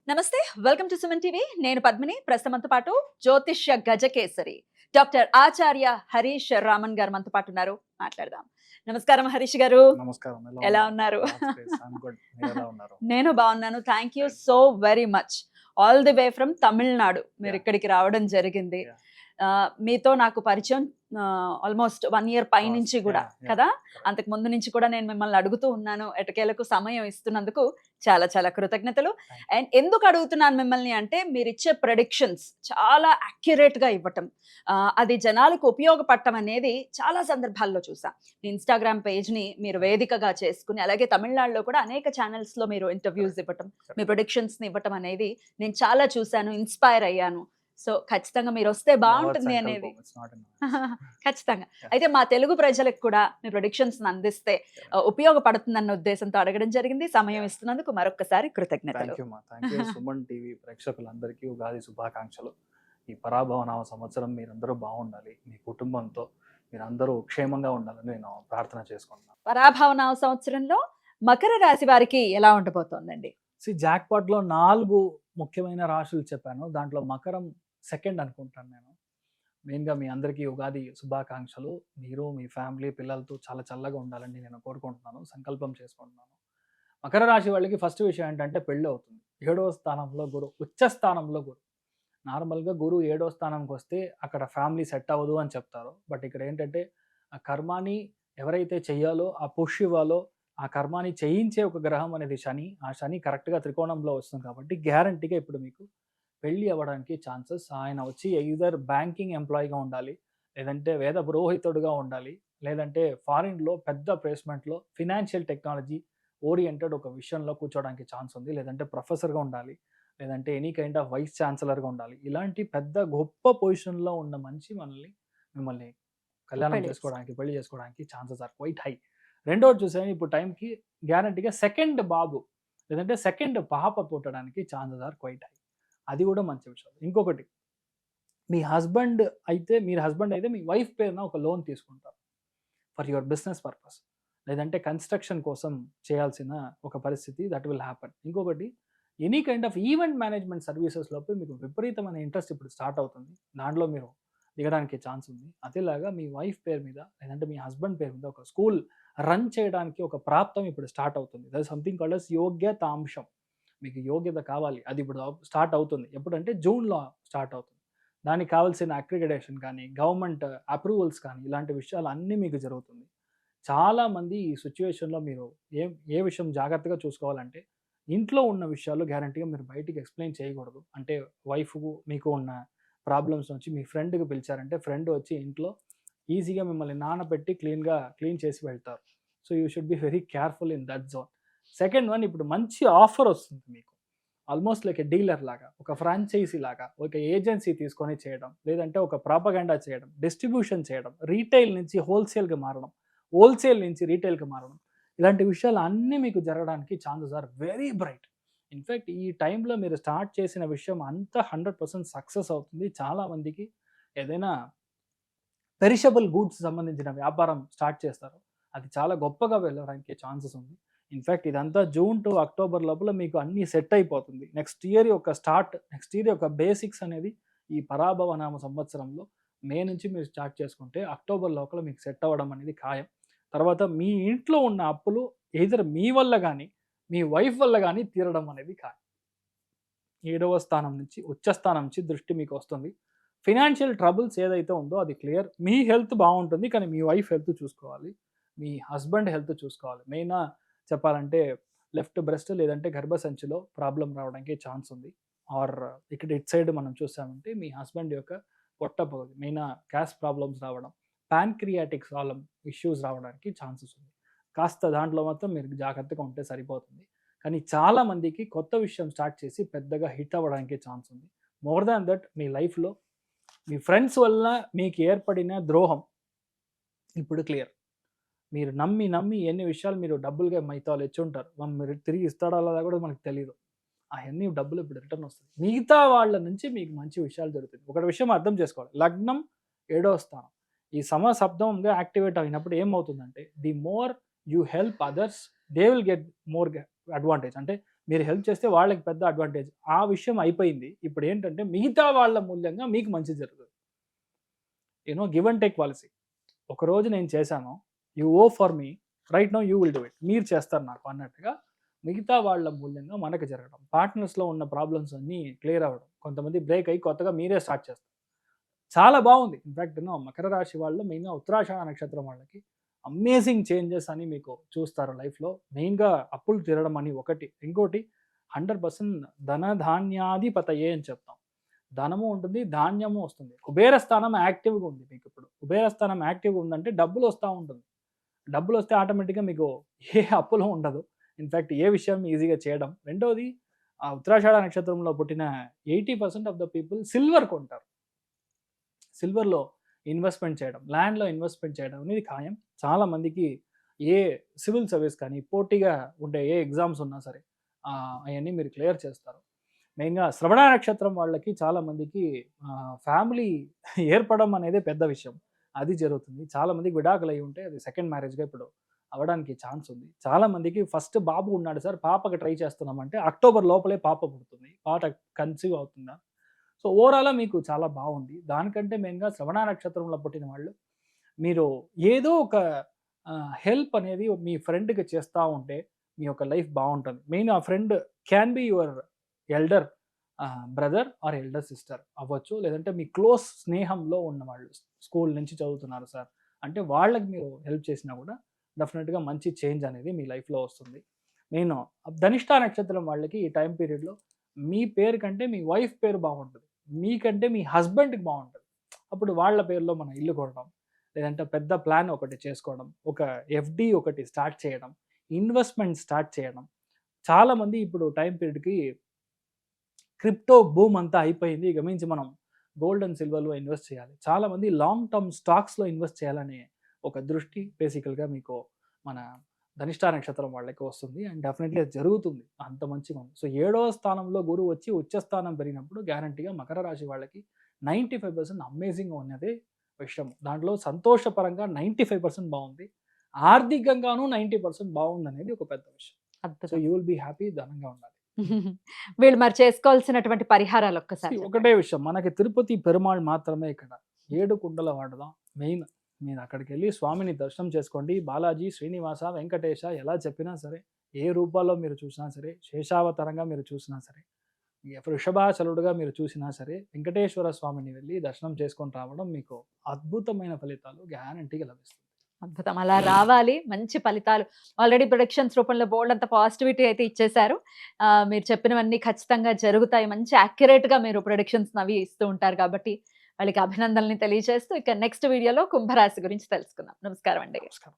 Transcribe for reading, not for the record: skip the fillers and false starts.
నమస్తే. Welcome to Suman TV. నేను పద్మిని. ప్రస్తుతం మనతో పాటు జ్యోతిష్య గజకేసరి డాక్టర్ ఆచార్య హరీష్ రామన్ గారు మనతో పాటు ఉన్నారు. మాట్లాడదాం. నమస్కారం హరీష్ గారు. నమస్కారం. ఎలా ఉన్నారు? నేను బాగున్నాను. Thank you so very much. All the way from Tamil Nadu మీరు ఇక్కడికి రావడం జరిగింది. మీతో నాకు పరిచయం ఆల్మోస్ట్ 1 ఇయర్ పైనుంచి కూడా కదా. అంతకు ముందు నుంచి కూడా నేను మిమ్మల్ని అడుగుతూ ఉన్నాను. ఎటకేలకు సమయం ఇస్తున్నందుకు చాలా చాలా కృతజ్ఞతలు. అండ్ ఎందుకు అడుగుతున్నాను మిమ్మల్ని అంటే మీరు ఇచ్చే ప్రెడిక్షన్స్ చాలా అక్యురేట్ గా ఇవ్వటం, అది జనాలకు ఉపయోగపడటం అనేది చాలా సందర్భాల్లో చూసా. ఇన్స్టాగ్రామ్ పేజ్ ని మీరు వేదికగా చేసుకుని, అలాగే తమిళనాడులో కూడా అనేక ఛానల్స్ లో మీరు ఇంటర్వ్యూస్ ఇవ్వటం, మీ ప్రొడిక్షన్స్ ని ఇవ్వటం అనేది నేను చాలా చూశాను, ఇన్స్పైర్ అయ్యాను. సో ఖచ్చితంగా మీరు వస్తే బాగుంటుంది అనేది ఖచ్చితంగా. అయితే మా తెలుగు ప్రజలకు కూడా మీ ప్రొడిక్షన్స్ అందిస్తే ఉపయోగపడుతుందన్న ఉద్దేశంతో అడగడం జరిగింది. సమయం ఇస్తున్నందుకు మరొకసారి కృతజ్ఞతలు. సుమన్ టీవీ ప్రేక్షకులందరికీ ఉగాది శుభాకాంక్షలు. ఈ పరాభవనామ సంవత్సరం మీరందరూ బాగుండాలి, మీ కుటుంబంతో మీరందరూ క్షేమంగా ఉండాలని నేను ప్రార్థన చేసుకుంటున్నాను. పరాభవనామ సంవత్సరంలో మకర రాశి వారికి ఎలా ఉండబోతోందండి? జాక్పాట్ లో 4 ముఖ్యమైన రాశులు చెప్పాను. దాంట్లో మకరం సెకండ్ అనుకుంటాను నేను. మెయిన్గా మీ అందరికీ ఉగాది శుభాకాంక్షలు. మీరు మీ ఫ్యామిలీ పిల్లలతో చాలా చల్లగా ఉండాలని నేను కోరుకుంటున్నాను, సంకల్పం చేసుకుంటున్నాను. మకర రాశి వాళ్ళకి ఫస్ట్ విషయం ఏంటంటే పెళ్ళి అవుతుంది. 7వ స్థానంలో గురు, ఉచ్చ స్థానంలో గురు. నార్మల్గా గురు 7వ స్థానంకి వస్తే అక్కడ ఫ్యామిలీ సెట్ అవ్వదు అని చెప్తారు. బట్ ఇక్కడ ఏంటంటే ఆ కర్మాని ఎవరైతే చెయ్యాలో, ఆ పుష్ ఇవ్వాలో, ఆ కర్మాని చేయించే ఒక గ్రహం అనేది శని. ఆ శని కరెక్ట్గా త్రికోణంలో వస్తుంది కాబట్టి గ్యారంటీగా ఇప్పుడు మీకు పెళ్ళి అవ్వడానికి ఛాన్సెస్. ఆయన వచ్చి ఎయిదర్ బ్యాంకింగ్ ఎంప్లాయీగా ఉండాలి, లేదంటే వేద పురోహితుడుగా ఉండాలి, లేదంటే ఫారిన్లో పెద్ద ప్లేస్మెంట్లో ఫినాన్షియల్ టెక్నాలజీ ఓరియంటెడ్ ఒక విషయంలో కూర్చోడానికి ఛాన్స్ ఉంది, లేదంటే ప్రొఫెసర్గా ఉండాలి, లేదంటే ఎనీ కైండ్ ఆఫ్ వైస్ ఛాన్సలర్గా ఉండాలి. ఇలాంటి పెద్ద గొప్ప పొజిషన్లో ఉన్న మనిషి మిమ్మల్ని కళ్యాణం చేసుకోవడానికి, పెళ్లి చేసుకోవడానికి ఛాన్సెస్ ఆర్ క్వైట్ హై. రెండోది చూసాను, ఇప్పుడు టైంకి గ్యారంటీగా సెకండ్ బాబు లేదంటే సెకండ్ పాప పుట్టడానికి ఛాన్సెస్ ఆర్ క్వైట్ హై. అది కూడా మంచి విషయం. ఇంకొకటి, మీ హస్బెండ్ అయితే మీ వైఫ్ పేరున ఒక లోన్ తీసుకుంటారు ఫర్ యువర్ బిజినెస్ పర్పస్, లేదంటే కన్స్ట్రక్షన్ కోసం చేయాల్సిన ఒక పరిస్థితి దట్ విల్ హ్యాపన్. ఇంకొకటి, any kind of event management services లోపల మీకు విపరీతమైన ఇంట్రెస్ట్ ఇప్పుడు స్టార్ట్ అవుతుంది. దాంట్లో మీరు దిగడానికి ఛాన్స్ ఉంది. అదేలాగా మీ వైఫ్ పేరు మీద లేదంటే మీ హస్బెండ్ పేరు మీద ఒక స్కూల్ రన్ చేయడానికి ఒక ప్రాప్తం ఇప్పుడు స్టార్ట్ అవుతుంది. That is something called as యోగ్యతాంశం. మీకు యోగ్యత కావాలి, అది ఇప్పుడు స్టార్ట్ అవుతుంది. ఎప్పుడంటే జూన్లో స్టార్ట్ అవుతుంది. దానికి కావాల్సిన అక్రిడిటేషన్ కానీ, గవర్నమెంట్ అప్రూవల్స్ కానీ, ఇలాంటి విషయాలు అన్నీ మీకు జరుగుతుంది. చాలామంది ఈ సిచ్యువేషన్లో మీరు ఏ విషయం జాగ్రత్తగా చూసుకోవాలంటే, ఇంట్లో ఉన్న విషయాలు గ్యారంటీగా మీరు బయటికి ఎక్స్ప్లెయిన్ చేయకూడదు. అంటే వైఫ్ మీకు ఉన్న ప్రాబ్లమ్స్ నుంచి మీ ఫ్రెండ్కి పిలిచారంటే ఫ్రెండ్ వచ్చి ఇంట్లో ఈజీగా మిమ్మల్ని నానబెట్టి క్లీన్ చేసి వెళ్తారు. So you should be very careful in that zone. Second one, ఇప్పుడు మంచి ఆఫర్ వస్తుంది మీకు. ఆల్మోస్ట్ లైక్ ఏ డీలర్ లాగా, ఒక ఫ్రాంచైజీ లాగా, ఒక ఏజెన్సీ తీసుకొని చేయడం, లేదంటే ఒక ప్రాపగండా చేయడం, డిస్ట్రిబ్యూషన్ చేయడం, రీటైల్ నుంచి హోల్సేల్గా మారడం, హోల్సేల్ నుంచి రీటైల్కి మారడం, ఇలాంటి విషయాలు అన్నీ మీకు జరగడానికి chances are very bright. In fact ఈ టైంలో మీరు స్టార్ట్ చేసిన విషయం అంతా 100% సక్సెస్ అవుతుంది. చాలామందికి ఏదైనా పెరిషబుల్ గూడ్స్ సంబంధించిన వ్యాపారం స్టార్ట్ చేస్తారు, అది చాలా గొప్పగా వెళ్ళడానికి ఛాన్సెస్ ఉంది. ఇన్ఫ్యాక్ట్ ఇదంతా జూన్ టు అక్టోబర్ లోపల మీకు అన్నీ సెట్ అయిపోతుంది. నెక్స్ట్ ఇయర్ యొక్క బేసిక్స్ అనేది ఈ పరాభవనామ సంవత్సరంలో మే నుంచి మీరు స్టార్ట్ చేసుకుంటే అక్టోబర్ లోపల మీకు సెట్ అవ్వడం అనేది ఖాయం. తర్వాత మీ ఇంట్లో ఉన్న అప్పులు ఎయిదర్ మీ వల్ల కానీ, మీ వైఫ్ వల్ల కానీ తీరడం అనేది ఖాయం. 7వ స్థానం నుంచి, ఉచ్చ స్థానం నుంచి దృష్టి మీకు వస్తుంది. ఫినాన్షియల్ ట్రబుల్స్ ఏదైతే ఉందో అది క్లియర్. మీ హెల్త్ బాగుంటుంది, కానీ మీ వైఫ్ హెల్త్ చూసుకోవాలి, మీ హస్బెండ్ హెల్త్ చూసుకోవాలి. మెయిన్గా చెప్పాలంటే లెఫ్ట్ బ్రెస్ట్ లేదంటే గర్భసంచిలో ప్రాబ్లం రావడానికి ఛాన్స్ ఉంది. ఆర్ ఇక్కడ ఇట్ సైడ్ మనం చూసామంటే మీ హస్బెండ్ యొక్క పొట్టపోదు మెయిన్ గ్యాస్ ప్రాబ్లమ్స్ రావడం, ప్యాన్క్రియాటిక్ ఇష్యూస్ రావడానికి ఛాన్సెస్ ఉంది. కాస్త దాంట్లో మాత్రం మీరు జాగ్రత్తగా ఉంటే సరిపోతుంది. కానీ చాలామందికి కొత్త విషయం స్టార్ట్ చేసి పెద్దగా హిట్ అవ్వడానికి ఛాన్స్ ఉంది. మోర్ దాన్ దట్, మీ లైఫ్లో మీ ఫ్రెండ్స్ వల్ల మీకు ఏర్పడిన ద్రోహం ఇప్పుడు క్లియర్. మీరు నమ్మి ఎన్ని విషయాలు మీరు డబ్బులుగా మిగతా ఇచ్చుంటారు, మీరు తిరిగి ఇస్తాడో అలా కూడా మనకు తెలియదు. అవన్నీ డబ్బులు ఇప్పుడు రిటర్న్ వస్తుంది. మిగతా వాళ్ళ నుంచి మీకు మంచి విషయాలు జరుగుతుంది. ఒక విషయం అర్థం చేసుకోవాలి, లగ్నం 7వ స్థానం ఈ సమశబ్దంగా యాక్టివేట్ అయినప్పుడు ఏమవుతుందంటే, the more you help others they will get more advantage. అంటే మీరు హెల్ప్ చేస్తే వాళ్ళకి పెద్ద అడ్వాంటేజ్. ఆ విషయం అయిపోయింది. ఇప్పుడు ఏంటంటే మిగతా వాళ్ళ మూల్యంగా మీకు మంచి జరుగుతుంది. Give and take policy. ఒకరోజు నేను చేశాను, you owe for me, right now you will do it. మీరు చేస్తారు నాకు అన్నట్టుగా మిగతా వాళ్ళ మూల్యంగా మనకు జరగడం, పార్ట్నర్స్లో ఉన్న ప్రాబ్లమ్స్ అన్నీ క్లియర్ అవ్వడం, కొంతమంది బ్రేక్ అయ్యి కొత్తగా మీరే స్టార్ట్ చేస్తారు. చాలా బాగుంది. ఇన్ఫాక్ట్ మకర రాశి వాళ్ళు మెయిన్గా ఉత్తరాషాఢ నక్షత్రం వాళ్ళకి అమేజింగ్ చేంజెస్ అని మీకు చూస్తారు లైఫ్లో. మెయిన్గా అప్పులు తీరడం అని ఒకటి, ఇంకోటి 100% ధనధాన్యాధిపతయే అని చెప్తాం. ధనము ఉంటుంది, ధాన్యము వస్తుంది. కుబేర స్థానం యాక్టివ్గా ఉంది మీకు. ఇప్పుడు కుబేర స్థానం యాక్టివ్గా ఉందంటే డబ్బులు వస్తూ ఉంటుంది. డబ్బులు వస్తే ఆటోమేటిక్గా మీకు ఏ అప్పులు ఉండదు. ఇన్ఫాక్ట్ ఏ విషయం ఈజీగా చేయడం. రెండోది, ఆ ఉత్తరాషాఢ నక్షత్రంలో పుట్టిన 80% ఆఫ్ ద పీపుల్ సిల్వర్ కొంటారు. సిల్వర్లో ఇన్వెస్ట్మెంట్ చేయడం, ల్యాండ్లో ఇన్వెస్ట్మెంట్ చేయడం అనేది ఖాయం. చాలామందికి ఏ సివిల్ సర్వీస్ కానీ, పోటీగా ఉండే ఏ ఎగ్జామ్స్ ఉన్నా సరే అవన్నీ మీరు క్లియర్ చేస్తారు. మెయిన్గా శ్రవణ నక్షత్రం వాళ్ళకి చాలామందికి ఫ్యామిలీ ఏర్పడడం అనేది పెద్ద విషయం. అది జరుగుతుంది. చాలామందికి విడాకులు అయి ఉంటే అది సెకండ్ మ్యారేజ్గా ఇప్పుడు అవ్వడానికి ఛాన్స్ ఉంది. చాలామందికి ఫస్ట్ బాబు ఉన్నాడు సార్, పాపకి ట్రై చేస్తున్నామంటే అక్టోబర్ లోపలే పాప పుడుతుంది. పాప కన్సీవ్ అవుతుందా? సో ఓవరాల్గా మీకు చాలా బాగుంది. దానికంటే మెయిన్గా శ్రవణ నక్షత్రంలో పుట్టిన వాళ్ళు మీరు ఏదో ఒక హెల్ప్ అనేది మీ ఫ్రెండ్కి చేస్తూ ఉంటే మీ యొక్క లైఫ్ బాగుంటుంది. మెయిన్ ఆ friend can be your elder brother or elder sister అవ్వచ్చు, లేదంటే మీ క్లోజ్ స్నేహంలో ఉన్నవాళ్ళు, స్కూల్ నుంచి చదువుతున్నారు సార్ అంటే వాళ్ళకి మీరు హెల్ప్ చేసినా కూడా డెఫినెట్గా మంచి చేంజ్ అనేది మీ లైఫ్లో వస్తుంది. నేను ధనిష్ట నక్షత్రం వాళ్ళకి ఈ టైం పీరియడ్లో మీ పేరు కంటే మీ వైఫ్ పేరు బాగుంటుంది, మీకంటే మీ హస్బెండ్కి బాగుంటుంది. అప్పుడు వాళ్ళ పేరులో మనం ఇల్లు కొనడం, లేదంటే పెద్ద ప్లాన్ ఒకటి చేసుకోవడం, ఒక ఎఫ్డి ఒకటి స్టార్ట్ చేయడం, ఇన్వెస్ట్మెంట్ స్టార్ట్ చేయడం. చాలామంది ఇప్పుడు టైం పీరియడ్కి క్రిప్టో బూమ్ అంతా అయిపోయింది, ఇక మించి మనం గోల్డ్ అండ్ సిల్వర్లో ఇన్వెస్ట్ చేయాలి, చాలామంది లాంగ్ టర్మ్ స్టాక్స్లో ఇన్వెస్ట్ చేయాలనే ఒక దృష్టి బేసికల్గా మీకు మన ధనిష్ట నక్షత్రం వాళ్ళకి వస్తుంది. అండ్ డెఫినెట్లీ అది జరుగుతుంది, అంత మంచిగా ఉంది. సో 7వ స్థానంలో గురువు వచ్చి ఉచ్చస్థానం పెరిగినప్పుడు గ్యారంటీగా మకర రాశి వాళ్ళకి 95% అమేజింగ్గా ఉన్నదే విషయం. దాంట్లో సంతోషపరంగా 95% బాగుంది, ఆర్థికంగాను 90% బాగుంది అనేది ఒక పెద్ద విషయం. So you will be happy, ధనంగా ఉండాలి. వీళ్ళు మరి చేసుకోవాల్సినటువంటి పరిహారాలు ఒక్కసారి ఒకటే విషయం, మనకి తిరుపతి పెరుమాళ్ మాత్రమే ఇక్కడ 7 కుండల వాడదాం. మెయిన్ మీరు అక్కడికి వెళ్ళి స్వామిని దర్శనం చేసుకోండి. బాలాజీ, శ్రీనివాస, వెంకటేశ ఎలా చెప్పినా సరే, ఏ రూపాల్లో మీరు చూసినా సరే, శేషావతారంగా మీరు చూసినా సరే, వృషభాచలుడుగా మీరు చూసినా సరే, వెంకటేశ్వర స్వామిని వెళ్ళి దర్శనం చేసుకొని రావడం మీకు అద్భుతమైన ఫలితాలు గ్యారంటీగా లభిస్తుంది. అద్భుతం, అలా రావాలి మంచి ఫలితాలు. ఆల్రెడీ ప్రొడక్షన్స్ రూపంలో బోల్డ్ అంత పాజిటివిటీ అయితే ఇచ్చేశారు. మీరు చెప్పినవన్నీ ఖచ్చితంగా జరుగుతాయి. మంచి యాక్యురేట్గా మీరు ప్రొడక్షన్స్ అవి ఇస్తూ ఉంటారు కాబట్టి వాళ్ళకి అభినందనల్ని తెలియజేస్తూ ఇక నెక్స్ట్ వీడియోలో కుంభరాశి గురించి తెలుసుకుందాం. నమస్కారం అండి. నమస్కారం.